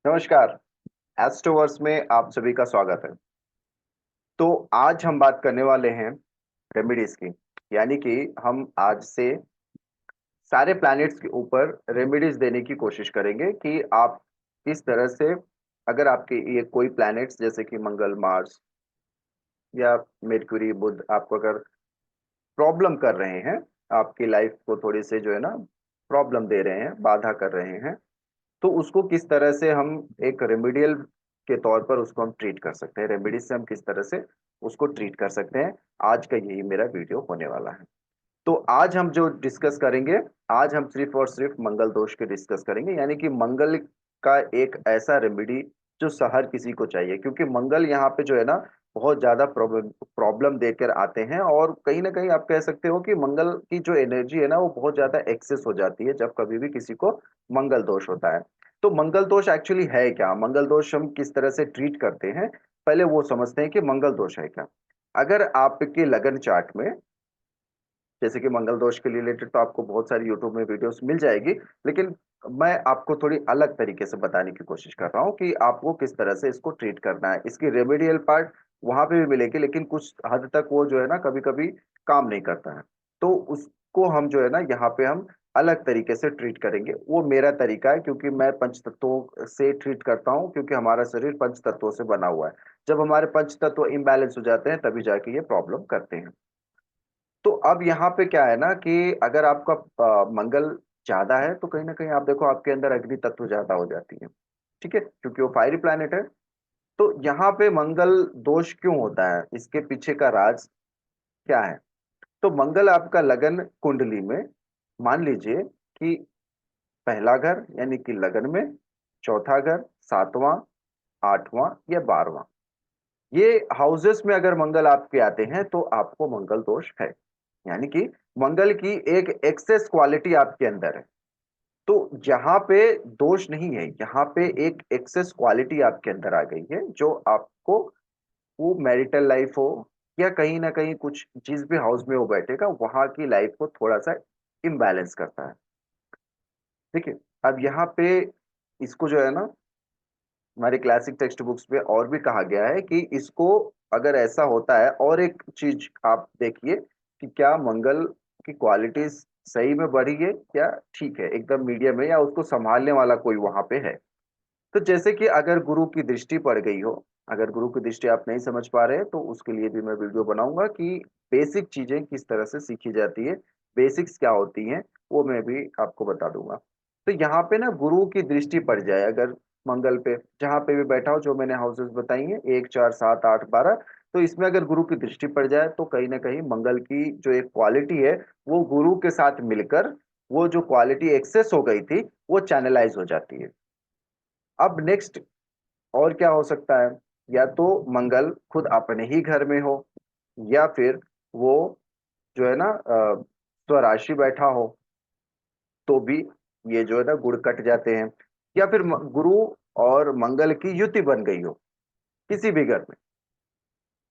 नमस्कार। एस्ट्रोवर्स में आप सभी का स्वागत है। तो आज हम बात करने वाले हैं रेमेडीज की। यानी कि हम आज से सारे प्लैनेट्स के ऊपर रेमेडीज देने की कोशिश करेंगे कि आप किस तरह से, अगर आपके ये कोई प्लैनेट्स जैसे कि मंगल, मार्स या मेरकुरी, बुध आपको अगर प्रॉब्लम कर रहे हैं, आपकी लाइफ को थोड़ी से जो है ना प्रॉब्लम दे रहे हैं, बाधा कर रहे हैं, तो उसको किस तरह से हम एक रेमेडियल के तौर पर उसको हम ट्रीट कर सकते हैं, रेमेडी से हम किस तरह से उसको ट्रीट कर सकते हैं। आज का यही मेरा वीडियो होने वाला है। तो आज हम जो डिस्कस करेंगे, आज हम सिर्फ और सिर्फ मंगल दोष के डिस्कस करेंगे। यानी कि मंगल का एक ऐसा रेमेडी जो हर किसी को चाहिए, क्योंकि मंगल यहाँ पे जो है ना बहुत ज्यादा प्रॉब्लम प्रॉब्लम देकर आते हैं। और कहीं ना कहीं आप कह सकते हो कि मंगल की जो एनर्जी है ना वो बहुत ज्यादा एक्सेस हो जाती है जब कभी भी किसी को मंगल दोष होता है। तो मंगल दोष एक्चुअली है क्या, मंगल दोष हम किस तरह से ट्रीट करते हैं, पहले वो समझते हैं कि मंगल दोष है क्या। अगर आपके लगन चार्ट में, जैसे कि मंगल दोष के रिलेटेड तो आपको बहुत सारी यूट्यूब में वीडियोस मिल जाएगी, लेकिन मैं आपको थोड़ी अलग तरीके से बताने की कोशिश कर रहा हूँ कि आपको किस तरह से इसको ट्रीट करना है। इसकी रेमेडियल पार्ट वहां पे भी मिलेगी, लेकिन कुछ हद तक वो जो है ना कभी कभी काम नहीं करता है। तो उसको हम जो है ना यहाँ पे हम अलग तरीके से ट्रीट करेंगे। वो मेरा तरीका है, क्योंकि मैं पंच तत्वों से ट्रीट करता हूँ, क्योंकि हमारा शरीर पंच तत्वों से बना हुआ है। जब हमारे पंच तत्व इम्बैलेंस हो जाते हैं तभी जाके ये प्रॉब्लम करते हैं। तो अब यहाँ पे क्या है ना कि अगर आपका मंगल ज्यादा है तो कहीं ना कहीं आप देखो आपके अंदर अग्नि तत्व ज्यादा हो जाती है। ठीक है, क्योंकि वो फायरी प्लैनेट है। तो यहाँ पे मंगल दोष क्यों होता है, इसके पीछे का राज क्या है। तो मंगल आपका लगन कुंडली में, मान लीजिए कि पहला घर यानी कि लगन में, चौथा घर, सातवां, आठवां या बारहवां, ये हाउसेस में अगर मंगल आपके आते हैं तो आपको मंगल दोष है। यानी कि मंगल की एक एक्सेस क्वालिटी आपके अंदर है। तो जहां पे दोष नहीं है, यहाँ पे एक एक्सेस क्वालिटी आपके अंदर आ गई है जो आपको, वो मैरिटल लाइफ हो या कहीं ना कहीं कुछ जिस भी हाउस में वो बैठेगा वहां की लाइफ को थोड़ा सा इम्बैलेंस करता है। ठीक है। अब यहाँ पे इसको जो है ना हमारे क्लासिक टेक्स्ट बुक्स में और भी कहा गया है कि इसको, अगर ऐसा होता है, और एक चीज आप देखिए कि क्या मंगल की क्वालिटीज सही में बढ़ी है, क्या ठीक है एकदम मीडियम है, या उसको संभालने वाला कोई वहां पे है। तो जैसे कि अगर गुरु की दृष्टि पड़ गई हो, अगर गुरु की दृष्टि आप नहीं समझ पा रहे हैं तो उसके लिए भी मैं वीडियो बनाऊंगा कि बेसिक चीजें किस तरह से सीखी जाती है, बेसिक्स क्या होती हैं, वो मैं भी आपको बता दूंगा। तो यहाँ पे ना गुरु की दृष्टि पड़ जाए अगर मंगल पे, जहां पे भी बैठा हो, जो मैंने हाउसेस बताई हैं 1 4 7 8 12, तो इसमें अगर गुरु की दृष्टि पड़ जाए तो कहीं ना कहीं मंगल की जो एक क्वालिटी है वो गुरु के साथ मिलकर, वो जो क्वालिटी एक्सेस हो गई थी वो चैनलाइज हो जाती है। अब नेक्स्ट और क्या हो सकता है, या तो मंगल खुद अपने ही घर में हो, या फिर वो जो है ना स्वराशि बैठा हो, तो भी ये जो है ना गुण कट जाते हैं। या फिर गुरु और मंगल की युति बन गई हो किसी भी घर में,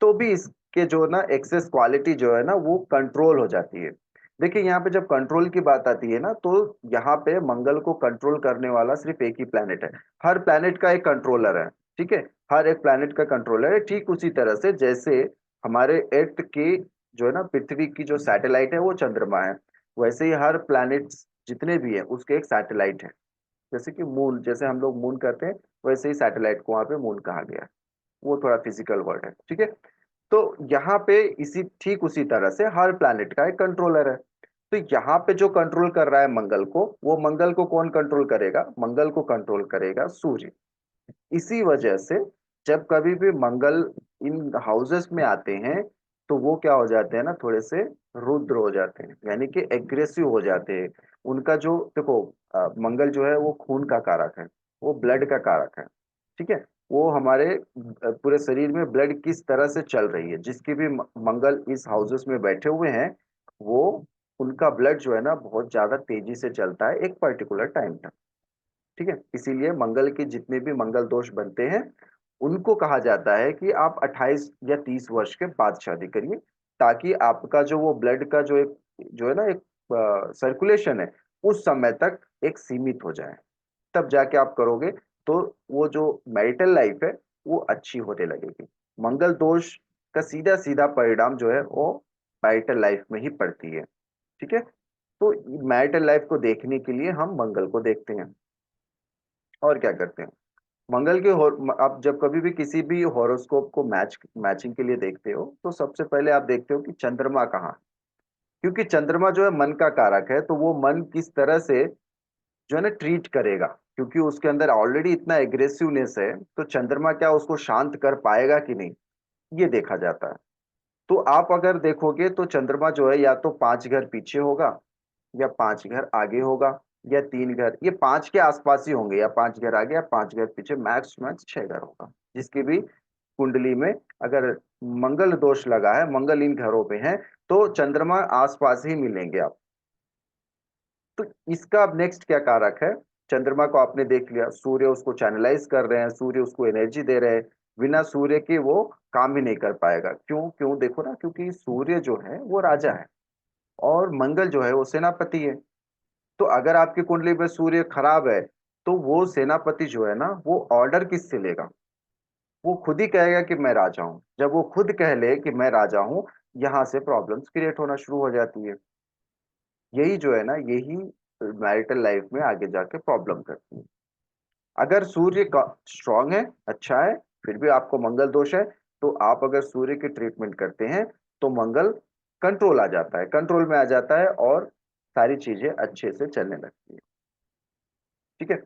तो भी इसके जो ना एक्सेस क्वालिटी जो है ना वो कंट्रोल हो जाती है। देखिए यहाँ पे जब कंट्रोल की बात आती है ना, तो यहाँ पे मंगल को कंट्रोल करने वाला सिर्फ एक ही प्लेनेट है। हर प्लेनेट का एक कंट्रोलर है। ठीक है, हर एक प्लेनेट का कंट्रोलर है। ठीक उसी तरह से जैसे हमारे अर्थ की जो है ना पृथ्वी की जो सैटेलाइट है वो चंद्रमा है, वैसे ही हर प्लैनेट जितने भी है उसके एक सैटेलाइट है। जैसे कि मून, जैसे हम लोग मून करते हैं, वैसे ही सैटेलाइट को वहां पे मून कहा गया है। वो थोड़ा फिजिकल वर्ड है। ठीक है। तो यहाँ पे इसी ठीक उसी तरह से हर प्लैनेट का एक कंट्रोलर है। तो यहाँ पे जो कंट्रोल कर रहा है मंगल को, वो मंगल को कौन कंट्रोल करेगा, मंगल को कंट्रोल करेगा सूर्य। इसी वजह से जब कभी भी मंगल इन हाउसेस में आते हैं तो वो क्या हो जाते हैं ना, थोड़े से रुद्र हो जाते हैं, यानी कि एग्रेसिव हो जाते हैं। उनका जो देखो, मंगल जो है वो खून का कारक है, वो ब्लड का कारक है। ठीक है। वो हमारे पूरे शरीर में ब्लड किस तरह से चल रही है, जिसके भी मंगल इस हाउसेस में बैठे हुए हैं, वो उनका ब्लड जो है ना बहुत ज्यादा तेजी से चलता है एक पर्टिकुलर टाइम तक। ठीक है, इसीलिए मंगल के जितने भी मंगल दोष बनते हैं उनको कहा जाता है कि आप 28 या 30 वर्ष के बाद शादी करिए, ताकि आपका जो वो ब्लड का जो एक जो है ना एक सर्कुलेशन है उस समय तक एक सीमित हो जाए, तब जाके आप करोगे। तो वो जो मैरिटल लाइफ है वो अच्छी होने लगेगी। मंगल दोष का सीधा सीधा परिणाम जो है वो मैरिटल लाइफ में ही पड़ती है। ठीक है। तो मैरिटल लाइफ को देखने के लिए हम मंगल को देखते हैं। और क्या करते हैं, मंगल के आप जब कभी भी किसी भी हॉरोस्कोप को मैचिंग के लिए देखते हो तो सबसे पहले आप देखते हो कि चंद्रमा कहाँ है। क्योंकि चंद्रमा जो है मन का कारक है, तो वो मन किस तरह से जो है ना ट्रीट करेगा, क्योंकि उसके अंदर ऑलरेडी इतना एग्रेसिवनेस है, तो चंद्रमा क्या उसको शांत कर पाएगा कि नहीं, ये देखा जाता है। तो आप अगर देखोगे तो चंद्रमा जो है या तो 5 घर पीछे होगा, या 5 घर आगे होगा, या 3 घर, ये 5 के आसपास ही होंगे, या 5 घर आगे या 5 घर पीछे, मैक्स मैक्स 6 घर होगा जिसकी भी कुंडली में अगर मंगल दोष लगा है, मंगल इन घरों पे है, तो चंद्रमा आसपास ही मिलेंगे आप। तो इसका अब नेक्स्ट क्या कारक है, चंद्रमा को आपने देख लिया, सूर्य उसको चैनलाइज कर रहे हैं, सूर्य उसको एनर्जी दे रहे हैं, बिना सूर्य के वो काम ही नहीं कर पाएगा। क्यों क्यों देखो ना, क्योंकि सूर्य जो है वो राजा है और मंगल जो है वो सेनापति है। तो अगर आपकी कुंडली में सूर्य खराब है, तो वो सेनापति जो है ना वो ऑर्डर किससे लेगा, वो खुद ही कहेगा कि मैं राजा हूं। जब वो खुद कह ले कि मैं राजा हूं, यहां से प्रॉब्लम्स क्रिएट होना शुरू हो जाती है। यही जो है ना, यही मैरिटल लाइफ में आगे जाके प्रॉब्लम करती है। अगर सूर्य का स्ट्रांग है, अच्छा है, फिर भी आपको मंगल दोष है, तो आप अगर सूर्य की ट्रीटमेंट करते हैं तो मंगल कंट्रोल आ जाता है, कंट्रोल में आ जाता है और सारी चीजें अच्छे से चलने लगती है। ठीक है।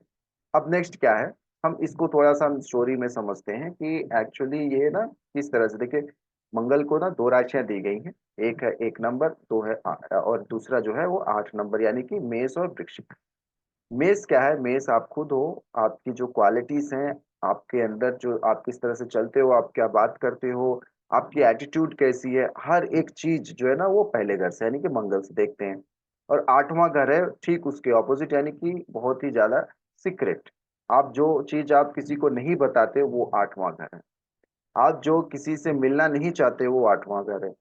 अब नेक्स्ट क्या है, हम इसको थोड़ा सा हम स्टोरी में समझते हैं कि एक्चुअली ये ना किस तरह से। देखिए, मंगल को ना 2 राशियां दी गई हैं, एक है 1 नंबर, दो है और दूसरा जो है वो 8 नंबर, यानी कि मेष और वृश्चिक। मेष क्या है, मेष आप खुद हो, आपकी जो क्वालिटीज हैं, आपके अंदर जो आप किस तरह से चलते हो, आप क्या बात करते हो, आपकी एटीट्यूड कैसी है, हर एक चीज जो है ना वो पहले घर से यानी कि मंगल से देखते हैं। और 8वां घर है ठीक उसके ऑपोजिट, यानी कि बहुत ही ज्यादा सीक्रेट। आप जो चीज आप किसी को नहीं बताते वो 8वां घर है। आप जो किसी से मिलना नहीं चाहते वो 8वां घर है।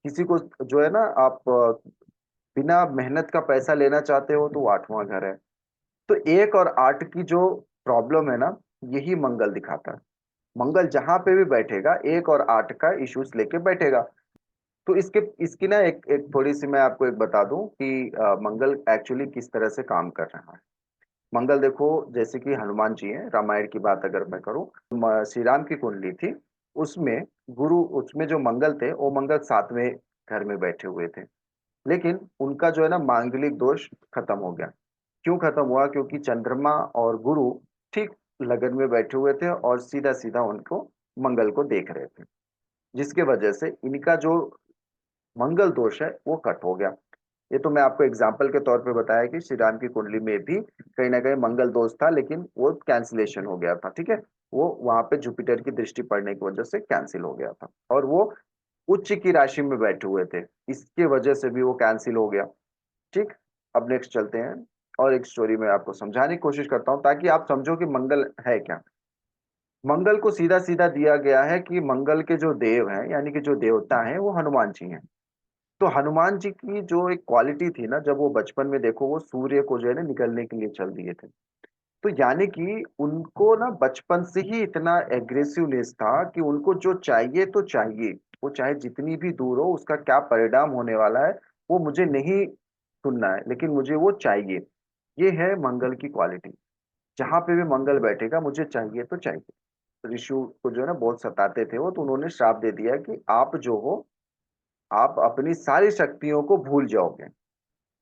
किसी को जो है ना आप बिना मेहनत का पैसा लेना चाहते हो तो वो 8वां घर है। तो 1 और 8 की जो प्रॉब्लम है ना, यही मंगल दिखाता है। मंगल जहां पे भी बैठेगा 1 और 8 का इश्यूज लेके बैठेगा। तो इसके इसकी ना एक एक थोड़ी सी मैं आपको एक बता दूं कि मंगल एक्चुअली किस तरह से काम कर रहा है। मंगल देखो, जैसे कि हनुमान जी हैं, रामायण की बात अगर मैं करूं, श्री राम की कुंडली थी, उसमें गुरु, उसमें जो मंगल थे वो मंगल 7वें घर में बैठे हुए थे। लेकिन उनका जो है ना मांगलिक दोष खत्म हो गया। क्यों खत्म हुआ, क्योंकि चंद्रमा और गुरु ठीक लगन में बैठे हुए थे और सीधा सीधा उनको मंगल को देख रहे थे, जिसके वजह से इनका जो मंगल दोष है वो कट हो गया। ये तो मैं आपको एग्जाम्पल के तौर पे बताया कि श्री राम की कुंडली में भी कहीं ना कहीं मंगल दोष था, लेकिन वो कैंसिलेशन हो गया था। ठीक है। वो वहां पे जुपिटर की दृष्टि पड़ने की वजह से कैंसिल हो गया था, और वो उच्च की राशि में बैठे हुए थे, इसके वजह से भी वो कैंसिल हो गया। ठीक। अब नेक्स्ट चलते हैं, और एक स्टोरी में आपको समझाने की कोशिश करता हूँ ताकि आप समझो कि मंगल है क्या। मंगल को सीधा सीधा दिया गया है कि मंगल के जो देव हैं, यानी कि जो देवता हैं, वो हनुमान जी हैं। तो हनुमान जी की जो एक क्वालिटी थी ना, जब वो बचपन में देखो वो सूर्य को जो है ना निकलने के लिए चल दिए थे। तो यानी कि उनको ना बचपन से ही इतना एग्रेसिवनेस था कि उनको जो चाहिए तो चाहिए, वो चाहे जितनी भी दूर हो, उसका क्या परिणाम होने वाला है वो मुझे नहीं सुनना है, लेकिन मुझे वो चाहिए। ये है मंगल की क्वालिटी। जहां पे भी मंगल बैठेगा मुझे चाहिए तो चाहिए। ऋषु को जो है ना बहुत सताते थे वो, तो उन्होंने श्राप दे दिया कि आप जो हो, आप अपनी सारी शक्तियों को भूल जाओगे,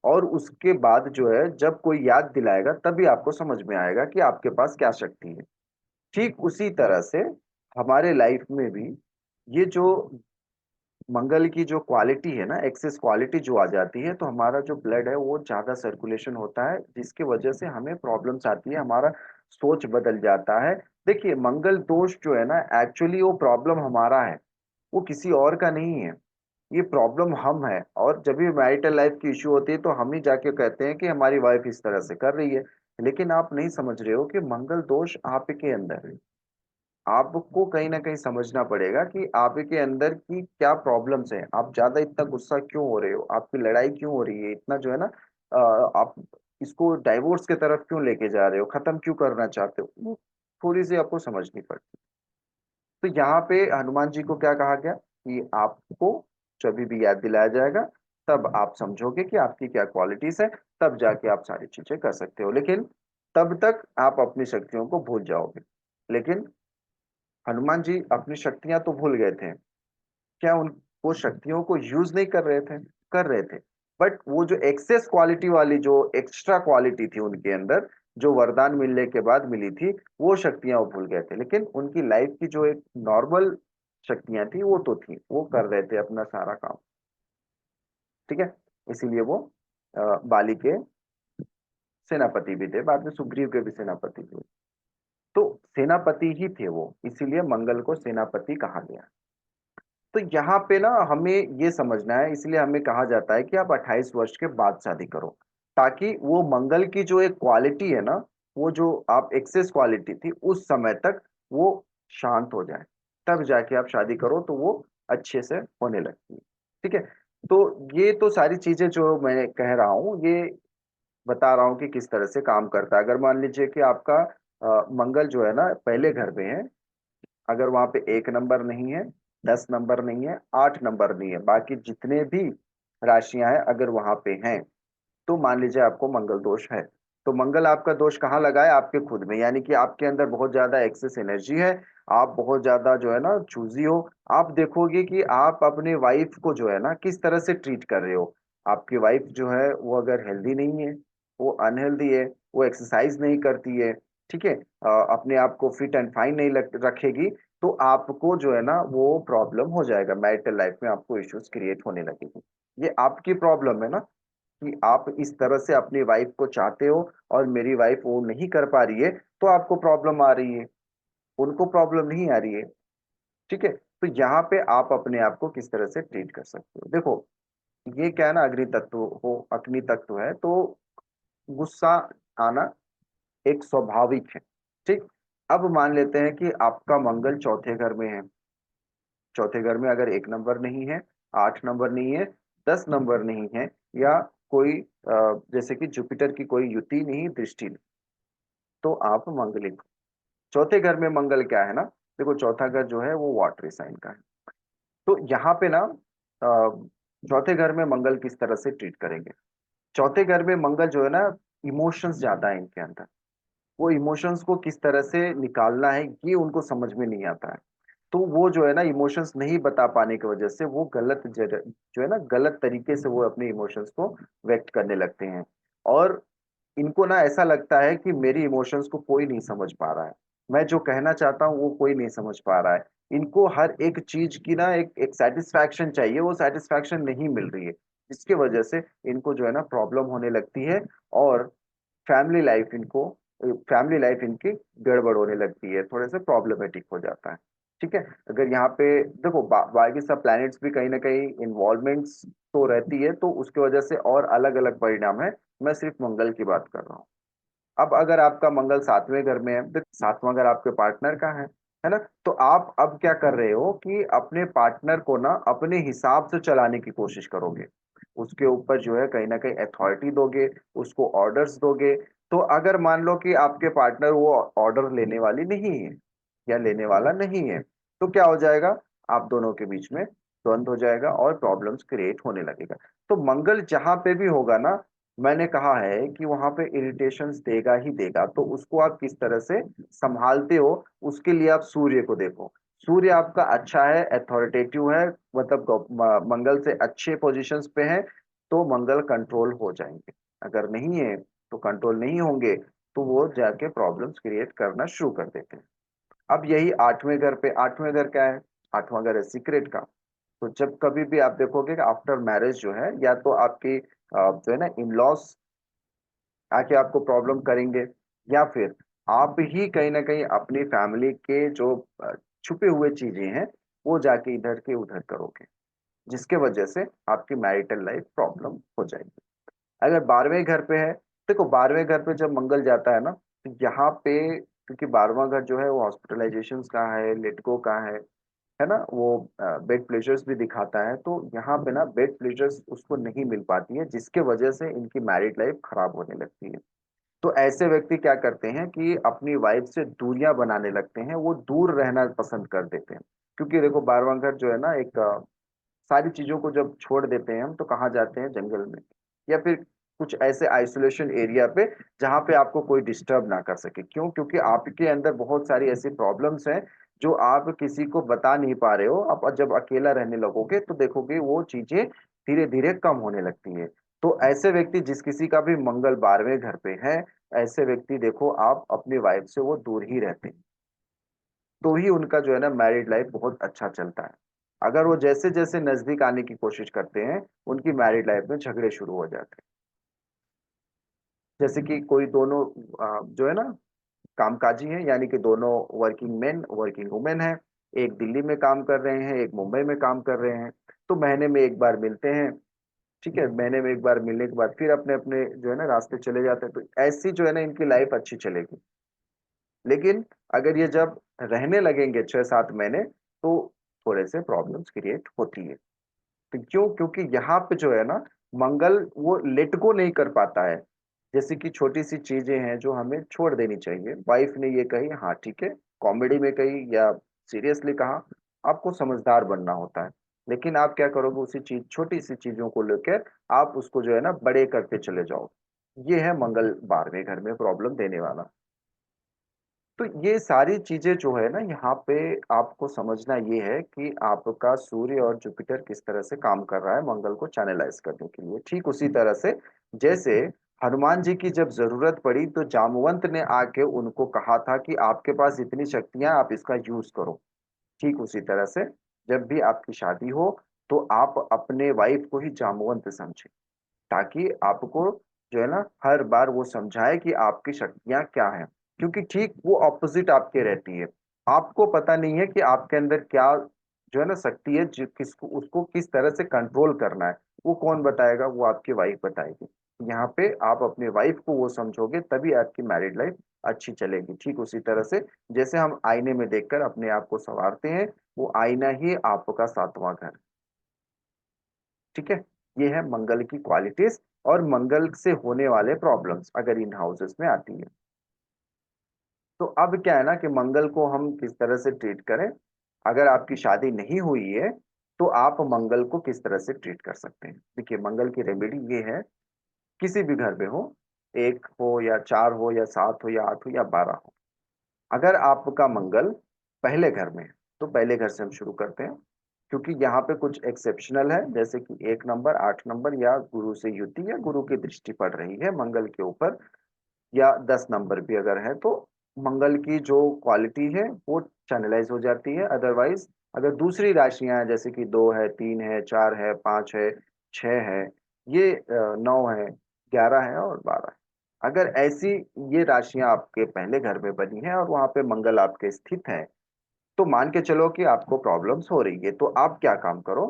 और उसके बाद जो है जब कोई याद दिलाएगा तभी आपको समझ में आएगा कि आपके पास क्या शक्ति है। ठीक उसी तरह से हमारे लाइफ में भी ये जो मंगल की जो क्वालिटी है ना, एक्सेस क्वालिटी जो आ जाती है, तो हमारा जो ब्लड है वो ज्यादा सर्कुलेशन होता है, जिसकी वजह से हमें प्रॉब्लम्स आती है, हमारा सोच बदल जाता है। देखिए, मंगल दोष जो है ना, एक्चुअली वो प्रॉब्लम हमारा है, वो किसी और का नहीं है। ये प्रॉब्लम हम है, और जब भी मैरिटल लाइफ की इश्यू होती है तो हम ही जाके कहते हैं कि हमारी वाइफ इस तरह से कर रही है। लेकिन आप नहीं समझ रहे हो कि मंगल दोष आप ही के अंदर है। आपको कहीं ना कहीं समझना पड़ेगा कि आप ही के अंदर की क्या प्रॉब्लम्स हैं, आप ज्यादा इतना गुस्सा क्यों हो रहे हो, आपकी लड़ाई क्यों हो रही है इतना जो है ना, आप इसको डाइवोर्स की तरफ क्यों लेके जा रहे हो, खत्म क्यों करना चाहते हो। थोड़ी सी आपको समझनी पड़ती। तो यहाँ पे हनुमान जी को क्या कहा गया कि आपको जब भी याद दिलाया जाएगा तब आप समझोगे कि आपकी क्या क्वालिटीज है, तब जाके आप सारी चीजें कर सकते हो, लेकिन तब तक आप अपनी शक्तियों को भूल जाओगे। लेकिन हनुमान जी अपनी शक्तियां तो भूल गए थे, क्या उन वो शक्तियों को यूज नहीं कर रहे थे? कर रहे थे। बट वो जो एक्सेस क्वालिटी वाली, जो एक्स्ट्रा क्वालिटी थी उनके अंदर, जो वरदान मिलने के बाद मिली थी, वो शक्तियां वो भूल गए थे। लेकिन उनकी लाइफ की जो एक नॉर्मल शक्तियां थी वो तो थी, वो कर रहे थे अपना सारा काम। ठीक है। इसीलिए वो बाली के सेनापति भी थे, बाद में सुग्रीव के भी सेनापति थे। तो सेनापति ही थे वो, इसीलिए मंगल को सेनापति कहा गया। तो यहाँ पे ना हमें ये समझना है, इसलिए हमें कहा जाता है कि आप 28 वर्ष के बाद शादी करो, ताकि वो मंगल की जो एक क्वालिटी है ना, वो जो आप एक्सेस क्वालिटी थी उस समय तक वो शांत हो जाए, तब जाके आप शादी करो तो वो अच्छे से होने लगती है। ठीक है। तो ये तो सारी चीजें जो मैं कह रहा हूँ, ये बता रहा हूँ कि किस तरह से काम करता है। अगर मान लीजिए कि आपका मंगल जो है ना पहले घर में है, अगर वहां पे 1 नंबर नहीं है, 10 नंबर नहीं है, 8 नंबर नहीं है, बाकी जितने भी राशियां हैं अगर वहां पे हैं, तो मान लीजिए आपको मंगल दोष है। तो मंगल आपका दोष कहाँ लगा है? आपके खुद में, यानी कि आपके अंदर बहुत ज्यादा एक्सेस एनर्जी है, आप बहुत ज्यादा जो है ना चूजी हो। आप देखोगे कि आप अपने वाइफ को जो है ना किस तरह से ट्रीट कर रहे हो। आपकी वाइफ जो है वो अगर हेल्दी नहीं है, वो अनहेल्दी है, वो एक्सरसाइज नहीं करती है, ठीक है, अपने आप को फिट एंड फाइन नहीं रखेगी, तो आपको जो है ना वो प्रॉब्लम हो जाएगा, मैरिटल लाइफ में आपको इश्यूज क्रिएट होने लगेगी। ये आपकी प्रॉब्लम है ना, कि आप इस तरह से अपनी वाइफ को चाहते हो और मेरी वाइफ वो नहीं कर पा रही है, तो आपको प्रॉब्लम आ रही है, उनको प्रॉब्लम नहीं आ रही है। ठीक है। तो यहाँ पे आप अपने आप को किस तरह से ट्रीट कर सकते हो, देखो ये क्या है ना, अग्नि तत्व है, तो गुस्सा आना एक स्वाभाविक है। ठीक। अब मान लेते हैं कि आपका मंगल चौथे घर में है। चौथे घर में अगर 1 नंबर नहीं है, 8 नंबर नहीं है, 10 नंबर नहीं है, या कोई जैसे कि जुपिटर की कोई युति नहीं, दृष्टि नहीं, तो आप मंगलिक। चौथे घर में मंगल क्या है ना, देखो चौथा घर जो है वो वाटरी साइन का है। तो यहाँ पे ना चौथे घर में मंगल किस तरह से ट्रीट करेंगे? चौथे घर में मंगल जो है ना, इमोशंस ज्यादा है इनके अंदर। वो इमोशंस को किस तरह से निकालना है ये उनको समझ में नहीं आता है। तो वो जो है ना इमोशंस नहीं बता पाने की वजह से वो जो है ना गलत तरीके से वो अपने इमोशंस को व्यक्त करने लगते हैं। और इनको ना ऐसा लगता है कि मेरी इमोशंस को कोई नहीं समझ पा रहा है, मैं जो कहना चाहता हूँ वो कोई नहीं समझ पा रहा है। इनको हर एक चीज की ना एक एक सेटिस्फैक्शन चाहिए, वो सेटिस्फैक्शन नहीं मिल रही है, जिसकी वजह से इनको जो है ना प्रॉब्लम होने लगती है। और फैमिली लाइफ इनको फैमिली लाइफ इनकी गड़बड़ होने लगती है, थोड़े से प्रॉब्लमेटिक हो जाता है। ठीक है। अगर यहाँ पे देखो बाकी सब प्लैनेट्स भी कहीं ना कहीं इन्वॉल्वमेंट्स तो रहती है, तो उसकी वजह से और अलग अलग परिणाम है। मैं सिर्फ मंगल की बात कर रहा हूँ। अब अगर आपका मंगल 7वें घर में है, तो 7वां घर आपके पार्टनर का है ना, तो आप अब क्या कर रहे हो कि अपने पार्टनर को ना अपने हिसाब से चलाने की कोशिश करोगे, उसके ऊपर जो है कहीं ना कहीं अथॉरिटी दोगे, उसको ऑर्डर्स दोगे। तो अगर मान लो कि आपके पार्टनर वो ऑर्डर लेने वाली नहीं है या लेने वाला नहीं है, तो क्या हो जाएगा? आप दोनों के बीच में द्वंद्व हो जाएगा और प्रॉब्लम्स क्रिएट होने लगेगा। तो मंगल जहां पे भी होगा ना, मैंने कहा है कि वहां पे इरिटेशंस देगा ही देगा, तो उसको आप किस तरह से संभालते हो, उसके लिए आप सूर्य को देखो। सूर्य आपका अच्छा है, अथॉरिटेटिव है, मतलब मंगल से अच्छे पोजीशंस पे है, तो मंगल कंट्रोल हो जाएंगे। अगर नहीं है तो कंट्रोल नहीं होंगे, तो वो जाके प्रॉब्लम्स क्रिएट करना शुरू कर देते हैं। अब यही 8वें घर पे, 8वें घर क्या है? 8वां घर है सीक्रेट का। तो जब कभी भी आप देखोगे कि आफ्टर मैरिज जो है, या तो आपकी जो है ना इन लॉस आके आपको प्रॉब्लम करेंगे, या फिर आप ही कहीं ना कहीं अपनी फैमिली के जो छुपे हुए चीजें हैं वो जाके इधर के उधर करोगे, जिसके वजह से आपकी मैरिटल लाइफ प्रॉब्लम हो जाएगी। अगर 12वें घर पे है, देखो 12वें घर पे जब मंगल जाता है ना, तो यहाँ पे क्योंकि 12वां घर जो है वो हॉस्पिटलाइजेशन का है, लेटगो का है ना, वो बेड प्लेजर्स भी दिखाता है, तो यहाँ पे ना बेड प्लेजर्स उसको नहीं मिल पाती है, जिसके वजह से इनकी मैरिड लाइफ खराब होने लगती है। तो ऐसे व्यक्ति क्या करते हैं कि अपनी वाइफ से दूरियां बनाने लगते हैं, वो दूर रहना पसंद कर देते हैं। क्योंकि देखो 12वां घर जो है ना, एक सारी चीजों को जब छोड़ देते हैं हम, तो कहाँ जाते हैं? जंगल में, या फिर कुछ ऐसे आइसोलेशन एरिया पे जहाँ पे आपको कोई डिस्टर्ब ना कर सके। क्यों? क्योंकि आपके अंदर बहुत सारी ऐसी प्रॉब्लम्स हैं जो आप किसी को बता नहीं पा रहे हो। आप जब अकेला रहने लगोगे तो देखोगे वो चीजें धीरे धीरे कम होने लगती है। तो ऐसे व्यक्ति, जिस किसी का भी मंगल 12वें घर पे है, ऐसे व्यक्ति देखो, आप अपनी वाइफ से वो दूर ही रहते हैं, तो ही उनका जो है ना मैरिड लाइफ बहुत अच्छा चलता है। अगर वो जैसे जैसे नजदीक आने की कोशिश करते हैं, उनकी मैरिड लाइफ में झगड़े शुरू हो जाते हैं। जैसे कि कोई दोनों जो है ना कामकाजी हैं, यानी कि दोनों वर्किंग मैन वर्किंग वुमेन है, एक दिल्ली में काम कर रहे हैं, एक मुंबई में काम कर रहे हैं। तो महीने में एक बार मिलते हैं, ठीक है, महीने में एक बार मिलने के बाद फिर अपने अपने जो है ना रास्ते चले जाते हैं। तो ऐसी जो है ना इनकी लाइफ अच्छी चलेगी। लेकिन अगर ये जब रहने लगेंगे 6-7 महीने, तो थोड़े से प्रॉब्लम्स क्रिएट होती है। तो क्यों? क्योंकि यहाँ पे जो है ना मंगल वो लेट गो नहीं कर पाता है। जैसे कि छोटी सी चीजें हैं जो हमें छोड़ देनी चाहिए, वाइफ ने ये कही, हाँ ठीक है, कॉमेडी में कही या सीरियसली कहा, आपको समझदार बनना होता है। लेकिन आप क्या करोगे? उसी चीज, छोटी सी चीजों को लेकर आप उसको जो है ना बड़े करते चले जाओ। ये है मंगल 12वें घर में प्रॉब्लम देने वाला। तो ये सारी चीजें जो है ना यहाँ पे आपको समझना ये है कि आपका सूर्य और जुपिटर किस तरह से काम कर रहा है मंगल को चैनलाइज करने के लिए। ठीक उसी तरह से जैसे हनुमान जी की जब जरूरत पड़ी तो जामवंत ने आके उनको कहा था कि आपके पास इतनी शक्तियां, आप इसका यूज करो। ठीक उसी तरह से जब भी आपकी शादी हो, तो आप अपने वाइफ को ही जामवंत समझे, ताकि आपको जो है ना हर बार वो समझाए कि आपकी शक्तियां क्या हैं। क्योंकि ठीक वो ऑपोजिट आपके रहती है। आपको पता नहीं है कि आपके अंदर क्या जो है ना शक्ति है, किसको उसको किस तरह से कंट्रोल करना है। वो कौन बताएगा? वो आपकी वाइफ बताएगी। यहाँ पे आप अपने वाइफ को वो समझोगे, तभी आपकी मैरिड लाइफ अच्छी चलेगी। ठीक उसी तरह से जैसे हम आईने में देखकर अपने आप को संवारते हैं, वो आईना ही आपका 7वां घर। ठीक है, ये है मंगल की क्वालिटीज और मंगल से होने वाले प्रॉब्लम्स अगर इन हाउसेस में आती है। तो अब क्या है ना कि मंगल को हम किस तरह से ट्रीट करें? अगर आपकी शादी नहीं हुई है, तो आप मंगल को किस तरह से ट्रीट कर सकते हैं? देखिए, मंगल की रेमेडी ये है, किसी भी घर में हो, एक हो या चार हो या सात हो या आठ हो या 12 हो, अगर आपका मंगल पहले घर में है, तो पहले घर से हम शुरू करते हैं। क्योंकि यहाँ पे कुछ एक्सेप्शनल है, जैसे कि 1 नंबर, 8 नंबर, या गुरु से युति या गुरु की दृष्टि पड़ रही है मंगल के ऊपर, या 10 नंबर भी अगर है, तो मंगल की जो क्वालिटी है वो चैनलाइज हो जाती है। अदरवाइज अगर दूसरी राशियां हैं, जैसे कि 2 है, 3 है, 4 है, 5 है, 6 है, ये 9 है, 11 है और 12 है, अगर ऐसी ये राशियां आपके पहले घर में बनी है और वहां पे मंगल आपके स्थित है, तो मान के चलो कि आपको प्रॉब्लम्स हो रही है। तो आप क्या काम करो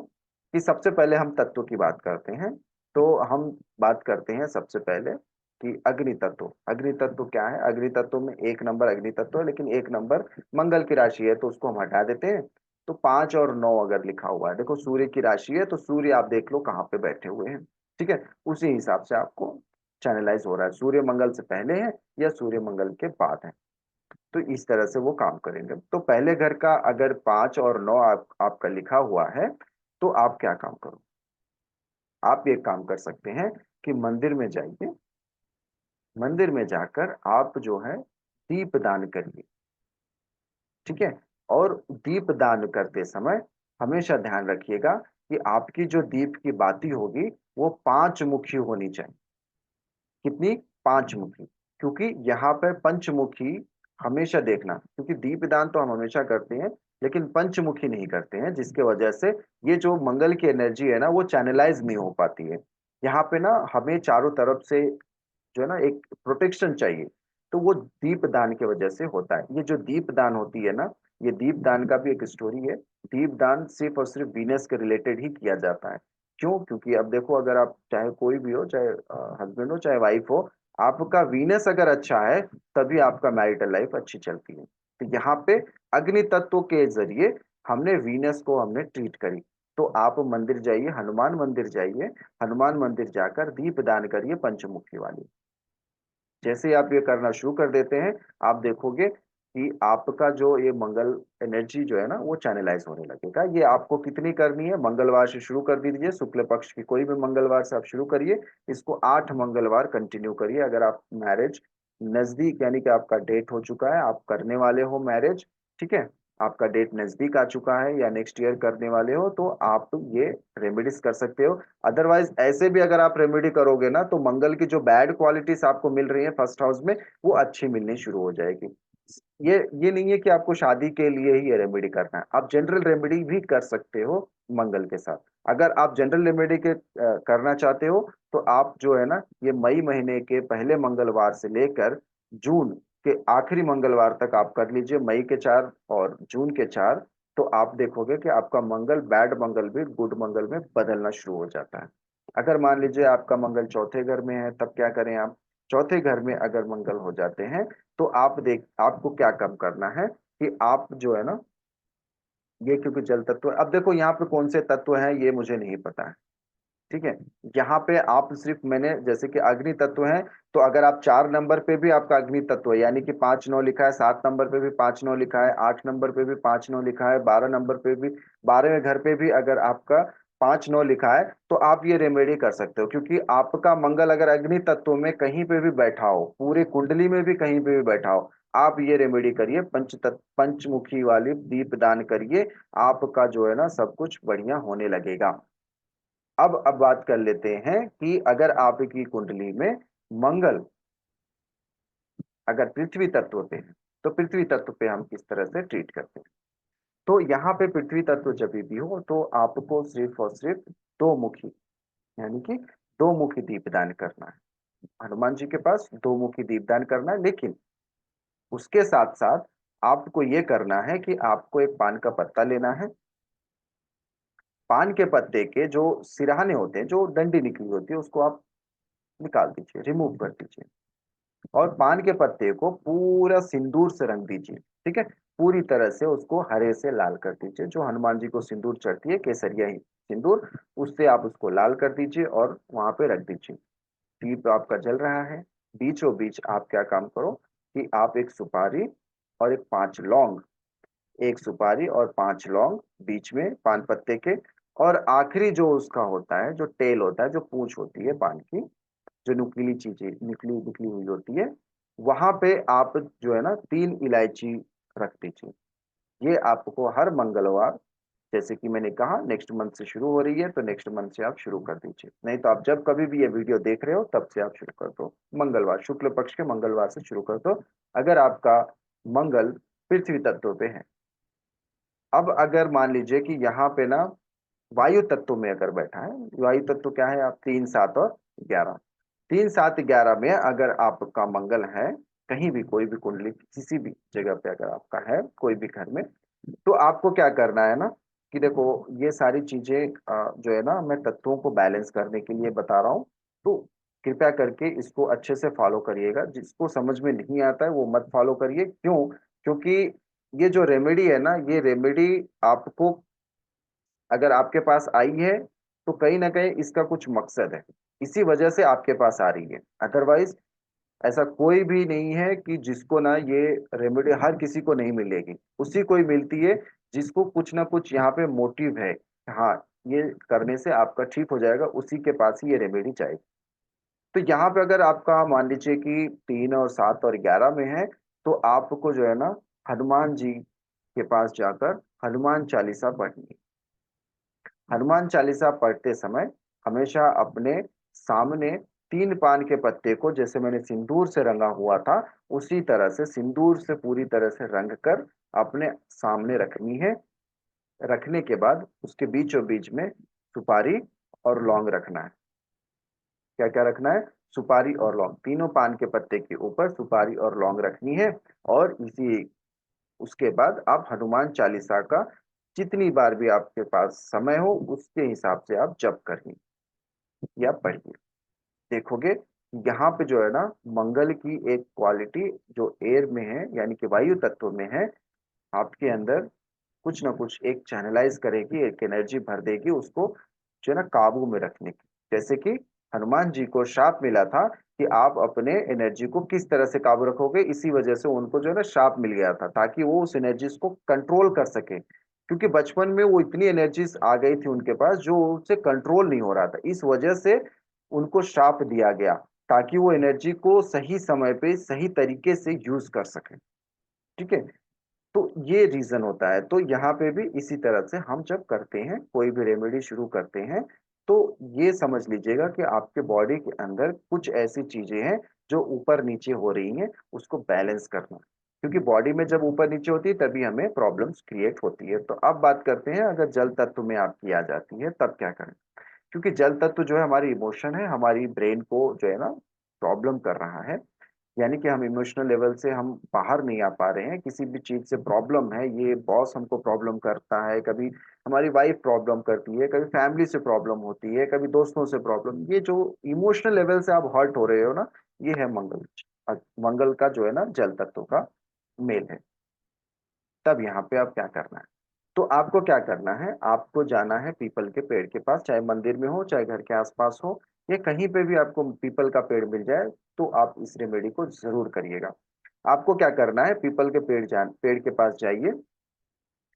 कि सबसे पहले हम तत्व की बात करते हैं। तो हम बात करते हैं सबसे पहले कि अग्नि तत्व। अग्नि तत्व क्या है? अग्नि तत्व में 1 नंबर अग्नि तत्व है, लेकिन 1 नंबर मंगल की राशि है, तो उसको हम हटा देते हैं। तो 5 और 9 अगर लिखा हुआ है, देखो सूर्य की राशि है, तो सूर्य आप देख लो कहाँ पे बैठे हुए हैं। ठीक है, उसी हिसाब से आपको चैनलाइज हो रहा है, सूर्य मंगल से पहले है या सूर्य मंगल के बाद है। तो इस तरह से वो काम करेंगे। तो पहले घर का अगर 5 और 9 आपका लिखा हुआ है, तो आप क्या काम करो? आप ये काम कर सकते हैं कि मंदिर में जाइए, मंदिर में जाकर आप जो है दीप दान करिए। ठीक है, और दीप दान करते समय हमेशा ध्यान रखिएगा कि आपकी जो दीप की बाती होगी वो 5 मुखी होनी चाहिए। कितनी? 5 मुखी। क्योंकि यहाँ पर पंचमुखी हमेशा देखना, क्योंकि दीपदान तो हम हमेशा करते हैं, लेकिन पंचमुखी नहीं करते हैं, जिसके वजह से ये जो मंगल की एनर्जी है ना वो चैनलाइज नहीं हो पाती है। यहाँ पे ना हमें चारों तरफ से जो है ना एक प्रोटेक्शन चाहिए। तो वो दीप दान की वजह से होता है। ये जो दीप दान होती है ना, ये दीप दान का भी एक स्टोरी है। दीप दान सिर्फ और सिर्फ वीनस के रिलेटेड ही किया जाता है। क्यों? क्योंकि अब देखो, अगर आप चाहे कोई भी हो, चाहे हस्बैंड हो चाहे वाइफ हो, आपका वीनस अगर अच्छा है, तभी आपका मैरिटल लाइफ अच्छी चलती है। तो यहाँ पे अग्नि तत्व के जरिए हमने वीनस को हमने ट्रीट करी। तो आप मंदिर जाइए, हनुमान मंदिर जाइए, हनुमान मंदिर जाकर दीप दान करिए पंचमुखी वाली। जैसे ही आप ये करना शुरू कर देते हैं, आप देखोगे कि आपका जो ये मंगल एनर्जी जो है ना वो चैनलाइज होने लगेगा। ये आपको कितनी करनी है, मंगलवार से शुरू कर दीजिए, शुक्ल पक्ष की कोई भी मंगलवार से आप शुरू करिए। इसको 8 मंगलवार कंटिन्यू करिए। अगर आप मैरिज नजदीक, यानी कि आपका डेट हो चुका है, आप करने वाले हो मैरिज, ठीक है, आपका डेट नजदीक आ चुका है या नेक्स्ट ईयर करने वाले हो, तो आप ये रेमेडीज कर सकते हो। अदरवाइज ऐसे भी अगर आप रेमेडी करोगे ना, तो मंगल की जो बैड क्वालिटीज आपको मिल रही है फर्स्ट हाउस में, वो अच्छी मिलनी शुरू हो जाएगी। ये नहीं है कि आपको शादी के लिए ही ये रेमेडी करना है, आप जनरल रेमेडी भी कर सकते हो मंगल के साथ। अगर आप जनरल रेमेडी के करना चाहते हो, तो आप जो है ना, ये मई महीने के पहले मंगलवार से लेकर जून के आखिरी मंगलवार तक आप कर लीजिए, मई के 4 और जून के 4। तो आप देखोगे कि आपका मंगल, बैड मंगल भी गुड मंगल में बदलना शुरू हो जाता है। अगर मान लीजिए आपका मंगल चौथे घर में है, तब क्या करें आप? चौथे घर में अगर मंगल हो जाते हैं, तो आपको क्या कम करना है कि आप जो है ना, ये क्योंकि जल तत्व, अब देखो यहाँ पे कौन से तत्व हैं ये मुझे नहीं पता है, ठीक है। यहाँ पे आप सिर्फ, मैंने जैसे कि अग्नि तत्व है, तो अगर आप 4 नंबर पे भी आपका अग्नि तत्व है, यानी कि 5 9 लिखा है, 7 नंबर पे भी 5 9 लिखा है, 8 नंबर पे भी 5 9 लिखा है, 12 नंबर पे भी, 12वें घर पे भी अगर आपका 5 9 लिखा है, तो आप ये रेमेडी कर सकते हो। क्योंकि आपका मंगल अगर अग्नि तत्व में कहीं पे भी बैठा हो, पूरी कुंडली में भी कहीं पे भी बैठा हो, आप ये रेमेडी करिए, पंचमुखी वाली दीप दान करिए। आपका जो है ना सब कुछ बढ़िया होने लगेगा। अब बात कर लेते हैं कि अगर आपकी कुंडली में मंगल अगर पृथ्वी तत्व पे है, तो पृथ्वी तत्व पे हम किस तरह से ट्रीट करते हैं। तो यहाँ पे पृथ्वी तत्व जब भी हो, तो आपको सिर्फ और सिर्फ दो मुखी, यानी कि दो मुखी दीपदान करना है। हनुमान जी के पास दो मुखी दीपदान करना है, लेकिन उसके साथ साथ आपको ये करना है कि आपको एक पान का पत्ता लेना है। पान के पत्ते के जो सिरहाने होते हैं, जो डंडी निकली होती है, उसको आप निकाल दीजिए, रिमूव कर दीजिए। और पान के पत्ते को पूरा सिंदूर से रंग दीजिए, ठीक है। पूरी तरह से उसको हरे से लाल कर दीजिए। जो हनुमान जी को सिंदूर चढ़ती है, केसरिया ही सिंदूर, उससे आप उसको लाल कर दीजिए और वहां पे रख दीजिए। दीप आपका जल रहा है, बीचों बीच आप क्या काम करो कि आप एक सुपारी और एक 5 लौंग, एक सुपारी और 5 लौंग बीच में पान पत्ते के, और आखिरी जो उसका होता है, जो टेल होता है, जो पूंछ होती है पान की, जो नुकीली चीजें निकली निकली हुई होती है, वहां पे आप जो है ना 3 इलायची रख दीजिए। ये आपको हर मंगलवार, जैसे कि मैंने कहा नेक्स्ट मंथ से शुरू हो रही है, तो नेक्स्ट मंथ से आप शुरू कर दीजिए। नहीं तो आप जब कभी भी ये वीडियो देख रहे हो तब से आप शुरू कर दो, मंगलवार, शुक्ल पक्ष के मंगलवार से शुरू कर दो, अगर आपका मंगल पृथ्वी तत्व पे है। अब अगर मान लीजिए कि यहाँ पे ना वायु तत्व में अगर बैठा है, वायु तत्व क्या है? आप 3 7 और 11, 3 7 11 में अगर आपका मंगल है, कहीं भी कोई भी कुंडली किसी भी जगह पे अगर आपका है कोई भी घर में, तो आपको क्या करना है ना कि देखो, ये सारी चीजें जो है ना, मैं तत्वों को बैलेंस करने के लिए बता रहा हूँ, तो कृपया करके इसको अच्छे से फॉलो करिएगा। जिसको समझ में नहीं आता है वो मत फॉलो करिए। क्यों? क्योंकि ये जो रेमेडी है ना, ये रेमेडी आपको अगर आपके पास आई है, तो कहीं ना कहीं इसका कुछ मकसद है, इसी वजह से आपके पास आ रही है। अदरवाइज ऐसा कोई भी नहीं है कि जिसको ना ये रेमेडी हर किसी को नहीं मिलेगी, उसी को ही मिलती है जिसको कुछ ना कुछ यहाँ पे मोटिव है। हाँ, ये करने से आपका ठीक हो जाएगा, उसी के पास ही ये रेमेडी जाएगी। तो यहाँ पे अगर आपका मान लीजिए कि 3 और 7 और 11 में है, तो आपको जो है ना हनुमान जी के पास जाकर हनुमान चालीसा पढ़नी है। हनुमान चालीसा पढ़ते समय हमेशा अपने सामने 3 पान के पत्ते को, जैसे मैंने सिंदूर से रंगा हुआ था, उसी तरह से सिंदूर से पूरी तरह से रंग कर अपने सामने रखनी है। रखने के बाद उसके बीचों बीच में सुपारी और लौंग रखना है। क्या क्या रखना है? सुपारी और लौंग, तीनों पान के पत्ते के ऊपर सुपारी और लौंग रखनी है। और इसी उसके बाद आप हनुमान चालीसा का जितनी बार भी आपके पास समय हो, उसके हिसाब से आप जप करिए या पढ़िए। देखोगे यहाँ पे जो है ना, मंगल की एक क्वालिटी जो एयर में है, यानी कि वायु तत्व में है, आपके अंदर कुछ ना कुछ एक चैनलाइज करेगी, एक एनर्जी भर देगी उसको जो है ना काबू में रखने की। जैसे कि हनुमान जी को श्राप मिला था कि आप अपने एनर्जी को किस तरह से काबू रखोगे, इसी वजह से उनको जो है ना श्राप मिल गया था, ताकि वो उस एनर्जीज को कंट्रोल कर सके, क्योंकि बचपन में वो इतनी एनर्जीज आ गई थी उनके पास जो उनसे कंट्रोल नहीं हो रहा था, इस वजह से उनको श्राप दिया गया, ताकि वो एनर्जी को सही समय पे सही तरीके से यूज कर सके। ठीक है, तो ये रीजन होता है। तो यहाँ पे भी इसी तरह से हम जब करते हैं, कोई भी रेमेडी शुरू करते हैं, तो ये समझ लीजिएगा कि आपके बॉडी के अंदर कुछ ऐसी चीजें हैं जो ऊपर नीचे हो रही हैं, उसको बैलेंस करना, क्योंकि बॉडी में जब ऊपर नीचे होती है तभी हमें प्रॉब्लम्स क्रिएट होती है। तो अब बात करते हैं, अगर जल तत्व में आपकी आ जाती है तब क्या करें। क्योंकि जल तत्व जो है हमारी इमोशन है, हमारी ब्रेन को जो है ना प्रॉब्लम कर रहा है, यानी कि हम इमोशनल लेवल से हम बाहर नहीं आ पा रहे हैं, किसी भी चीज से प्रॉब्लम है, ये बॉस हमको प्रॉब्लम करता है, कभी हमारी वाइफ प्रॉब्लम करती है, कभी फैमिली से प्रॉब्लम होती है, कभी दोस्तों से प्रॉब्लम, ये जो इमोशनल लेवल से आप हर्ट हो रहे हो ना, ये है मंगल। मंगल का जो है ना जल तत्व का मेल है। तब यहाँ पे आप क्या करना है, तो आपको क्या करना है, आपको जाना है पीपल के पेड़ के पास, चाहे मंदिर में हो चाहे घर के आसपास हो, या कहीं पे भी आपको पीपल का पेड़ मिल जाए, तो आप इस रेमेडी को जरूर करिएगा। आपको क्या करना है, पीपल के पेड़ के पास जाइए,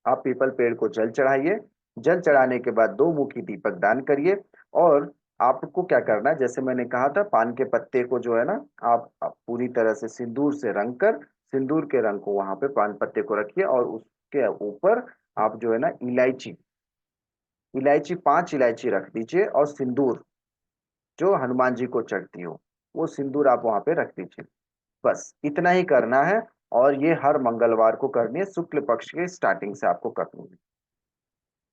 आप पीपल पेड़ को जल चढ़ाइए, जल चढ़ाने के बाद दो मुखी दीपक दान करिए, और आपको क्या करना है, जैसे मैंने कहा था, पान के पत्ते को जो है ना आप पूरी तरह से सिंदूर से रंग कर, सिंदूर के रंग को वहां पे पान पत्ते को रखिए, और उसके ऊपर आप जो है ना इलायची, इलायची 5 इलायची रख दीजिए, और सिंदूर जो हनुमान जी को चढ़ती हो, वो सिंदूर आप वहां पे रख दीजिए। बस इतना ही करना है, और ये हर मंगलवार को करनी है, शुक्ल पक्ष के स्टार्टिंग से आपको करनी है।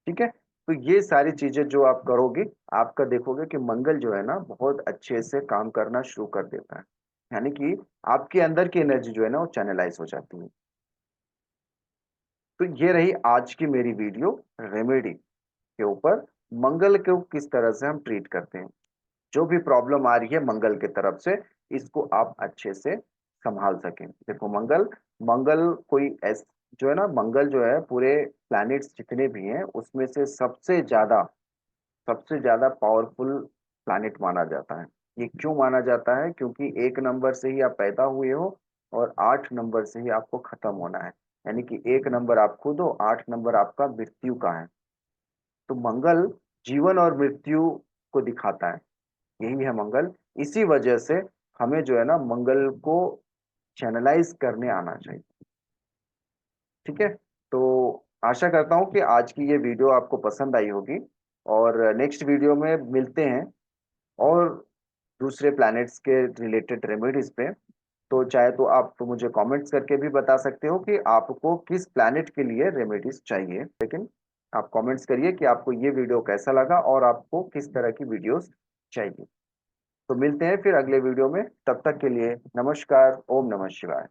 ठीक है, तो ये सारी चीजें जो आप करोगे, आपका देखोगे कि मंगल जो है ना बहुत अच्छे से काम करना शुरू कर देता है, यानी कि आपके अंदर की एनर्जी जो है ना वो चैनलाइज हो जाती है। तो ये रही आज की मेरी वीडियो रेमेडी के ऊपर, मंगल को किस तरह से हम ट्रीट करते हैं। जो भी प्रॉब्लम आ रही है मंगल की तरफ से, इसको आप अच्छे से संभाल सकें। देखो मंगल, मंगल कोई ऐस जो है ना, मंगल जो है पूरे प्लैनेट्स जितने भी हैं उसमें से सबसे ज्यादा पावरफुल प्लैनेट माना जाता है। ये क्यों माना जाता है, क्योंकि 1 नंबर से ही आप पैदा हुए हो, और 8 नंबर से ही आपको खत्म होना है, यानी कि 1 नंबर आप खुद हो, 8 नंबर आपका मृत्यु का है। तो मंगल जीवन और मृत्यु को दिखाता है, यही है मंगल। इसी वजह से हमें जो है ना मंगल को चैनलाइज करने आना चाहिए। ठीक है, तो आशा करता हूँ कि आज की ये वीडियो आपको पसंद आई होगी, और नेक्स्ट वीडियो में मिलते हैं और दूसरे प्लैनेट्स के रिलेटेड रेमेडीज पे। तो चाहे तो आप मुझे कमेंट्स करके भी बता सकते हो कि आपको किस प्लैनेट के लिए रेमेडीज चाहिए, लेकिन आप कमेंट्स करिए कि आपको ये वीडियो कैसा लगा और आपको किस तरह की वीडियोस चाहिए। तो मिलते हैं फिर अगले वीडियो में, तब तक के लिए नमस्कार, ओम नमः शिवाय।